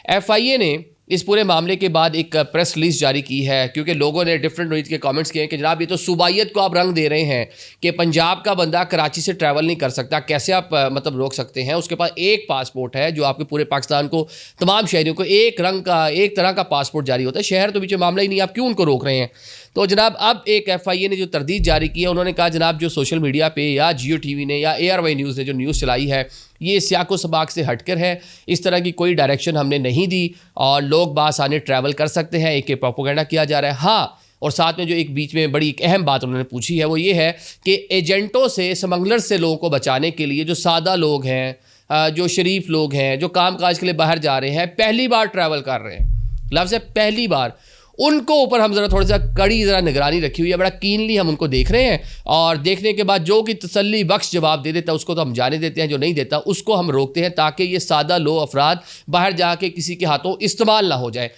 FIA ने इस पूरे मामले के बाद एक प्रेस रिलीज जारी की है, क्योंकि लोगों ने डिफरेंट तरीके के कमेंट्स किए हैं कि जनाब ये तो सूबाइयत को आप रंग दे रहे हैं कि पंजाब का बंदा कराची से ट्रैवल नहीं कर सकता, कैसे आप मतलब रोक सकते हैं। उसके पास एक पासपोर्ट है जो आपके पूरे पाकिस्तान को, तमाम शहरियों को एक रंग का, एक तरह का पासपोर्ट जारी होता है। शहर तो बीच में मामला ही नहीं, आप क्यों उनको रोक रहे हैं। तो जनाब अब एक एफआईए ने जो तरदीद जारी की है, उन्होंने कहा जनाब जो सोशल मीडिया पे या जियो टीवी ने या ARY न्यूज़ ने जो न्यूज़ चलाई है ये सियाको सबाक से हटकर है, इस तरह की कोई डायरेक्शन हमने नहीं दी और लोग बासानी ट्रैवल कर सकते हैं, एक प्रोपोगेंडा किया जा रहा है। हाँ, और साथ में जो एक बीच में बड़ी एक अहम बात उन्होंने पूछी है वो ये है कि एजेंटों से, स्मगलर से लोगों को बचाने के लिए जो सादा लोग हैं, जो शरीफ लोग हैं, जो काम काज के लिए बाहर जा रहे हैं, पहली बार ट्रैवल कर रहे हैं, लफ्ज़ है पहली बार, उनको ऊपर हम ज़रा थोड़ा सा कड़ी ज़रा निगरानी रखी हुई है, बड़ा कीनली हम उनको देख रहे हैं। और देखने के बाद जो कि तसल्ली बख्श जवाब दे देता है उसको तो हम जाने देते हैं, जो नहीं देता उसको हम रोकते हैं, ताकि ये सादा लो अफराद बाहर जाके किसी के हाथों इस्तेमाल ना हो जाए।